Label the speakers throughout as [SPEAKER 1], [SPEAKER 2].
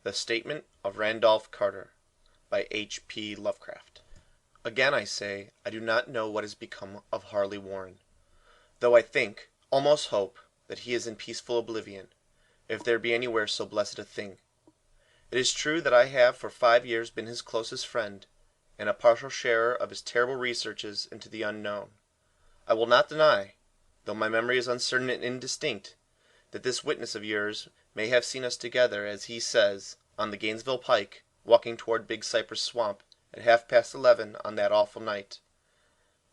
[SPEAKER 1] The Statement of Randolph Carter by H.P Lovecraft. Again I say, I do not know what has become of Harley Warren, though I think, almost hope, that he is in peaceful oblivion, if there be anywhere so blessed a thing. It is true that I have for 5 years been his closest friend, and a partial sharer of his terrible researches into the unknown. I will not deny, though my memory is uncertain and indistinct, that this witness of yours may have seen us together, as he says, on the Gainesville Pike, walking toward Big Cypress Swamp, at 11:30 on that awful night.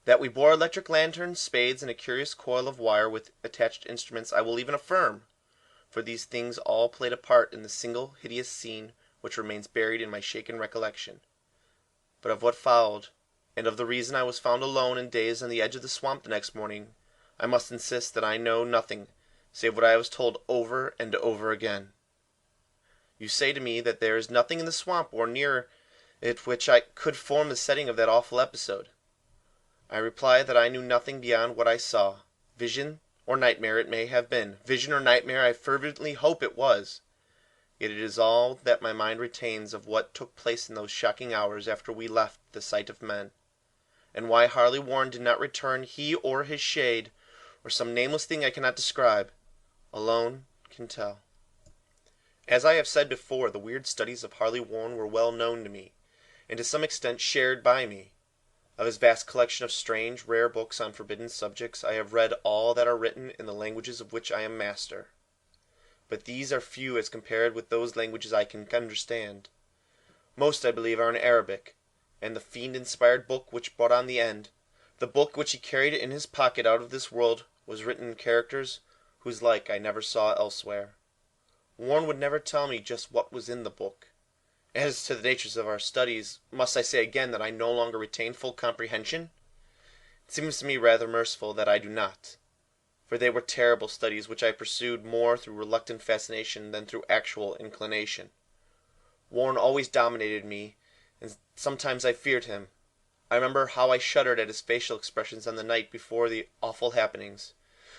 [SPEAKER 1] That we bore electric lanterns, spades, and a curious coil of wire with attached instruments I will even affirm, for these things all played a part in the single hideous scene which remains buried in my shaken recollection. But of what followed, and of the reason I was found alone and dazed on the edge of the swamp the next morning, I must insist that I know nothing, save what I was told over and over again. You say to me that there is nothing in the swamp or near it which could form the setting of that awful episode. I reply that I knew nothing beyond what I saw. Vision or nightmare it may have been. Vision or nightmare I fervently hope it was. Yet it is all that my mind retains of what took place in those shocking hours after we left the sight of men. And why Harley Warren did not return, he or his shade, or some nameless thing I cannot describe, alone can tell. As I have said before, the weird studies of Harley Warren were well known to me, and to some extent shared by me. Of his vast collection of strange, rare books on forbidden subjects, I have read all that are written in the languages of which I am master. But these are few as compared with those languages I can understand. Most, I believe, are in Arabic, and the fiend-inspired book which brought on the end, the book which he carried in his pocket out of this world, was written in characters whose like I never saw elsewhere. Warren would never tell me just what was in the book. As to the natures of our studies, must I say again that I no longer retain full comprehension? It seems to me rather merciful that I do not, for they were terrible studies which I pursued more through reluctant fascination than through actual inclination. Warren always dominated me, and sometimes I feared him. I remember how I shuddered at his facial expressions on the night before the awful happenings,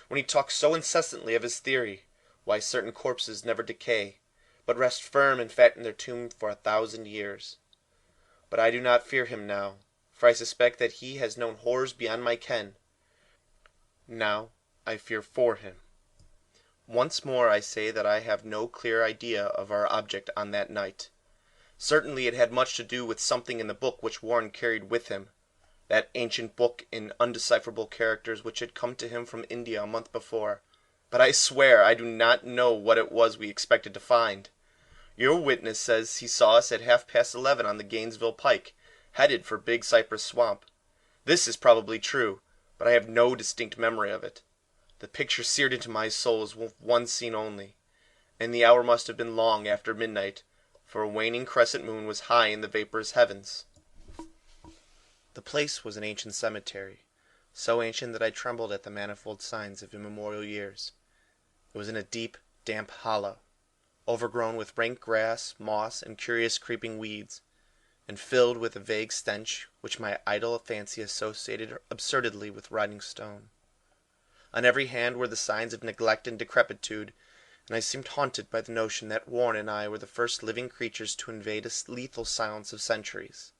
[SPEAKER 1] when he talked so incessantly of his theory, why certain corpses never decay, but rest firm and fat in their tomb for 1,000 years. But I do not fear him now, for I suspect that he has known horrors beyond my ken. Now I fear for him. Once more I say that I have no clear idea of our object on that night. Certainly it had much to do with something in the book which Warren carried with him, that ancient book in undecipherable characters which had come to him from India a month before. But I swear I do not know what it was we expected to find. Your witness says he saw us at 11:30 on the Gainesville Pike, headed for Big Cypress Swamp. This is probably true, but I have no distinct memory of it. The picture seared into my soul is one scene only, and the hour must have been long after midnight, for a waning crescent moon was high in the vaporous heavens. The place was an ancient cemetery, so ancient that I trembled at the manifold signs of immemorial years. It was in a deep, damp hollow, overgrown with rank grass, moss, and curious creeping weeds, and filled with a vague stench which my idle fancy associated absurdly with rotting stone. On every hand were the signs of neglect and decrepitude, and I seemed haunted by the notion that Warren and I were the first living creatures to invade a lethal silence of centuries.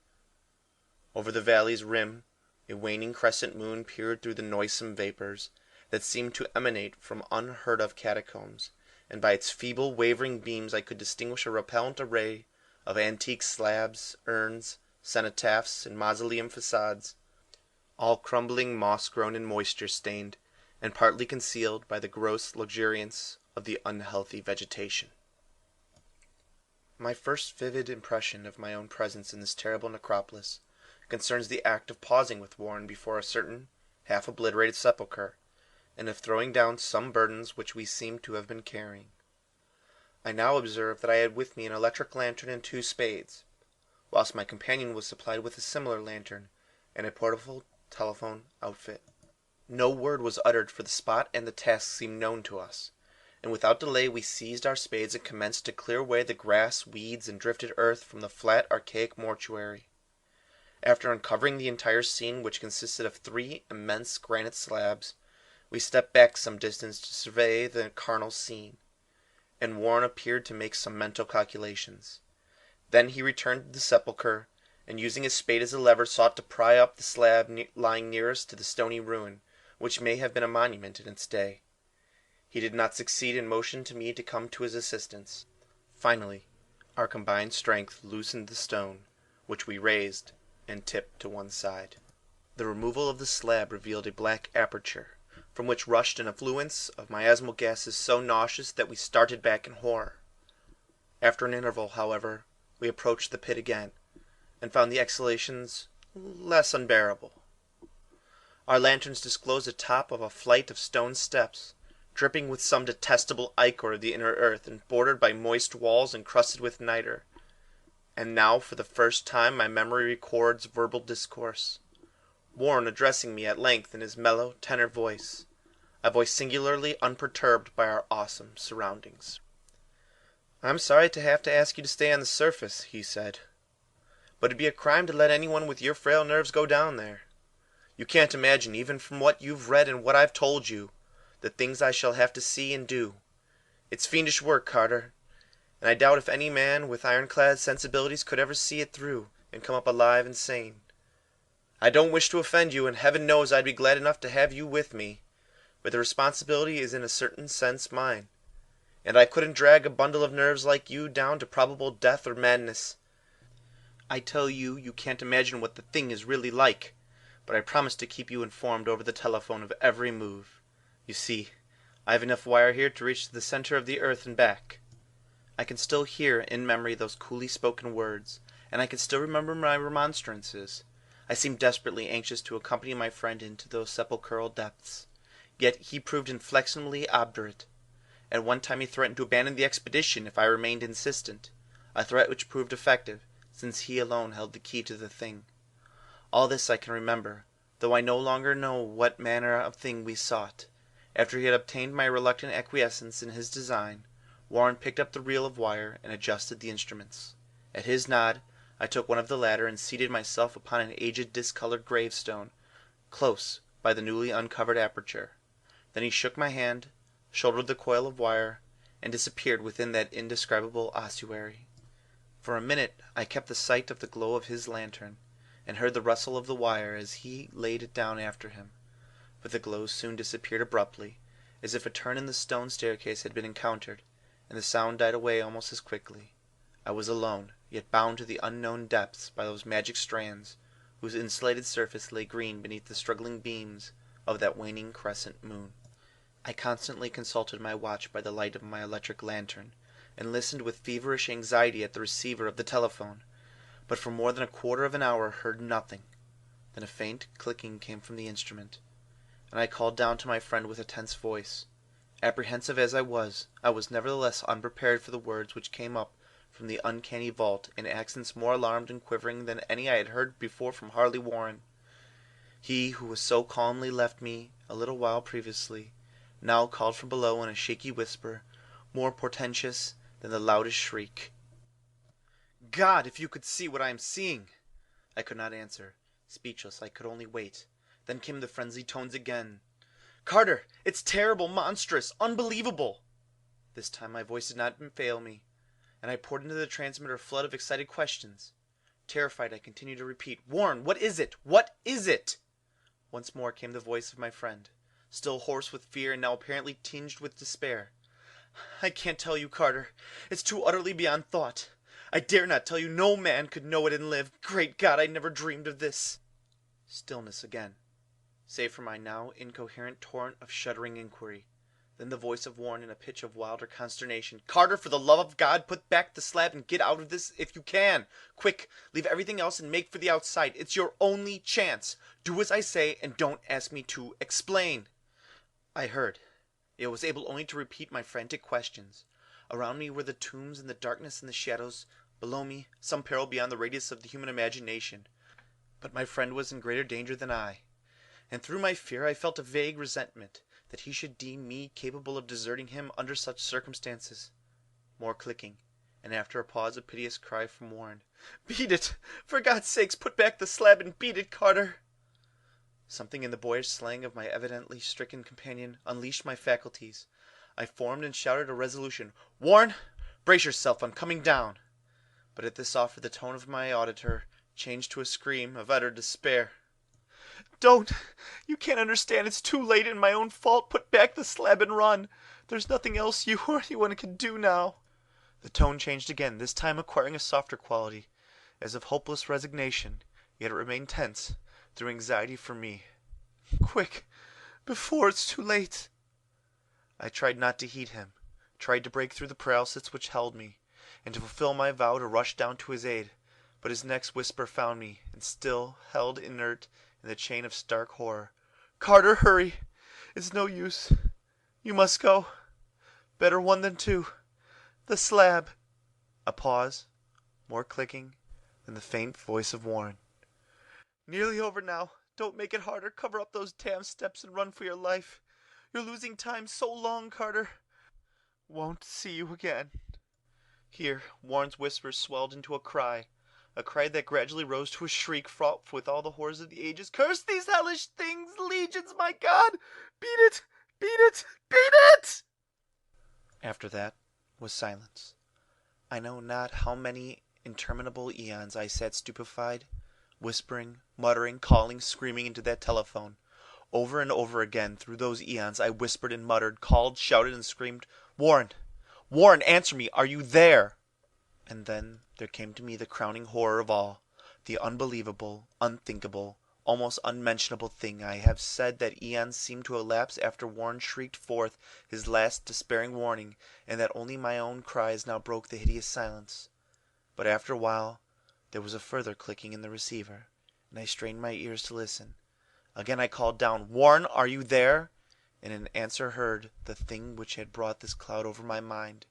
[SPEAKER 1] Over the valley's rim a waning crescent moon peered through the noisome vapors that seemed to emanate from unheard-of catacombs, and by its feeble, wavering beams I could distinguish a repellent array of antique slabs, urns, cenotaphs, and mausoleum facades, all crumbling, moss-grown, and moisture-stained, and partly concealed by the gross luxuriance of the unhealthy vegetation. My first vivid impression of my own presence in this terrible necropolis concerns the act of pausing with Warren before a certain half-obliterated sepulchre, and of throwing down some burdens which we seemed to have been carrying. I now observed that I had with me an electric lantern and 2 spades, whilst my companion was supplied with a similar lantern and a portable telephone outfit. No word was uttered, for the spot and the task seemed known to us, and without delay we seized our spades and commenced to clear away the grass, weeds, and drifted earth from the flat, archaic mortuary. After uncovering the entire scene, which consisted of 3 immense granite slabs, we stepped back some distance to survey the carnal scene, and Warren appeared to make some mental calculations. Then he returned to the sepulchre, and using his spade as a lever sought to pry up the slab lying nearest to the stony ruin, which may have been a monument in its day. He did not succeed and motioned to me to come to his assistance. Finally, our combined strength loosened the stone, which we raised and tipped to one side. The removal of the slab revealed a black aperture, from which rushed an effluence of miasmal gases so nauseous that we started back in horror. After an interval, however, we approached the pit again, and found the exhalations less unbearable. Our lanterns disclosed the top of a flight of stone steps, dripping with some detestable ichor of the inner earth, and bordered by moist walls encrusted with niter. And now, for the first time, my memory records verbal discourse. Warren addressing me at length in his mellow tenor voice, a voice singularly unperturbed by our awesome surroundings. "I'm sorry to have to ask you to stay on the surface," he said, "but it'd be a crime to let anyone with your frail nerves go down there. You can't imagine, even from what you've read and what I've told you, the things I shall have to see and do. It's fiendish work, Carter, and I doubt if any man with ironclad sensibilities could ever see it through and come up alive and sane. I don't wish to offend you, and heaven knows I'd be glad enough to have you with me, but the responsibility is in a certain sense mine, and I couldn't drag a bundle of nerves like you down to probable death or madness. I tell you, you can't imagine what the thing is really like, but I promise to keep you informed over the telephone of every move. You see, I have enough wire here to reach to the center of the earth and back. I can still hear in memory those coolly spoken words, and I can still remember my remonstrances. I seemed desperately anxious to accompany my friend into those sepulchral depths, yet he proved inflexibly obdurate. At one time he threatened to abandon the expedition if I remained insistent, a threat which proved effective, since he alone held the key to the thing. All this I can remember, though I no longer know what manner of thing we sought. After he had obtained my reluctant acquiescence in his design, Warren picked up the reel of wire and adjusted the instruments. At his nod, I took one of the latter and seated myself upon an aged discolored gravestone, close by the newly uncovered aperture. Then he shook my hand, shouldered the coil of wire, and disappeared within that indescribable ossuary. For a minute I kept the sight of the glow of his lantern, and heard the rustle of the wire as he laid it down after him. But the glow soon disappeared abruptly, as if a turn in the stone staircase had been encountered, and the sound died away almost as quickly. I was alone, yet bound to the unknown depths by those magic strands, whose insulated surface lay green beneath the struggling beams of that waning crescent moon. I constantly consulted my watch by the light of my electric lantern, and listened with feverish anxiety at the receiver of the telephone, but for more than a quarter of an hour heard nothing. Then a faint clicking came from the instrument, and I called down to my friend with a tense voice. Apprehensive as I was nevertheless unprepared for the words which came up from the uncanny vault in accents more alarmed and quivering than any I had heard before from Harley Warren. He who was so calmly left me a little while previously, now called from below in a shaky whisper, more portentous than the loudest shriek. "God, if you could see what I am seeing!" I could not answer. Speechless, I could only wait. Then came the frenzied tones again. "Carter, it's terrible, monstrous, unbelievable!" This time my voice did not fail me, and I poured into the transmitter a flood of excited questions. Terrified, I continued to repeat, "Warren, what is it? What is it?" Once more came the voice of my friend, still hoarse with fear and now apparently tinged with despair. "I can't tell you, Carter. It's too utterly beyond thought. I dare not tell you. No man could know it and live. Great God, I never dreamed of this." Stillness again, save for my now incoherent torrent of shuddering inquiry. Then the voice of Warren in a pitch of wilder consternation. "Carter, for the love of God, put back the slab and get out of this if you can. Quick, leave everything else and make for the outside. It's your only chance. Do as I say and don't ask me to explain." I heard, yet was able only to repeat my frantic questions. Around me were the tombs and the darkness and the shadows. Below me, some peril beyond the radius of the human imagination. But my friend was in greater danger than I, and through my fear I felt a vague resentment that he should deem me capable of deserting him under such circumstances. More clicking, and after a pause a piteous cry from Warren. "Beat it! For God's sakes, put back the slab and beat it, Carter!" Something in the boyish slang of my evidently stricken companion unleashed my faculties. I formed and shouted a resolution. "Warren, brace yourself, I'm coming down." But at this offer the tone of my auditor changed to a scream of utter despair. "Don't! You can't understand. It's too late and my own fault. Put back the slab and run. There's nothing else you or anyone can do now." The tone changed again, this time acquiring a softer quality, as of hopeless resignation, yet it remained tense, through anxiety for me. "Quick, before it's too late." I tried not to heed him, tried to break through the paralysis which held me, and to fulfill my vow to rush down to his aid, but his next whisper found me, and still held inert in the chain of stark horror. "Carter, hurry! It's no use. You must go. Better one than two. The slab." A pause, more clicking than the faint voice of Warren. "Nearly over now. Don't make it harder. Cover up those damn steps and run for your life. You're losing time so long, Carter. Won't see you again." Here Warren's whisper swelled into a cry that gradually rose to a shriek fraught with all the horrors of the ages. "Curse these hellish things! Legions, my God! Beat it! Beat it! Beat it!" After that was silence. I know not how many interminable eons I sat stupefied, whispering, muttering, calling, screaming into that telephone. Over and over again through those eons I whispered and muttered, called, shouted, and screamed, "Warren! Warren, answer me! Are you there?" And then there came to me the crowning horror of all, the unbelievable, unthinkable, almost unmentionable thing. I have said that eons seemed to elapse after Warren shrieked forth his last despairing warning, and that only my own cries now broke the hideous silence. But after a while there was a further clicking in the receiver, and I strained my ears to listen. Again I called down, "Warren, are you there?" and in answer heard the thing which had brought this cloud over my mind.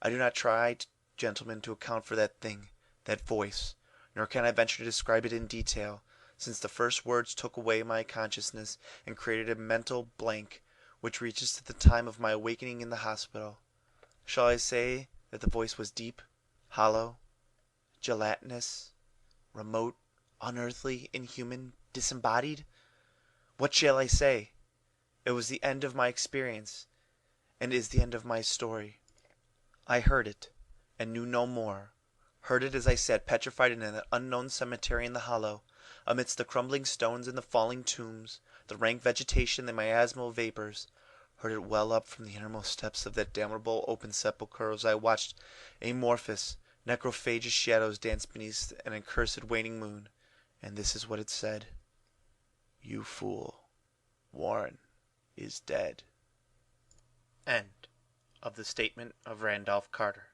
[SPEAKER 1] I do not try, gentlemen, to account for that thing, that voice, nor can I venture to describe it in detail, since the first words took away my consciousness and created a mental blank which reaches to the time of my awakening in the hospital. Shall I say that the voice was deep, hollow, gelatinous, remote, unearthly, inhuman, disembodied? What shall I say? It was the end of my experience, and is the end of my story. I heard it, and knew no more. Heard it as I sat petrified in an unknown cemetery in the hollow, amidst the crumbling stones and the falling tombs, the rank vegetation and the miasmal vapors. Heard it well up from the innermost depths of that damnable open sepulchre as I watched amorphous, necrophagous shadows dance beneath an accursed waning moon. And this is what it said: "You fool, Warren is dead." End of the statement of Randolph Carter.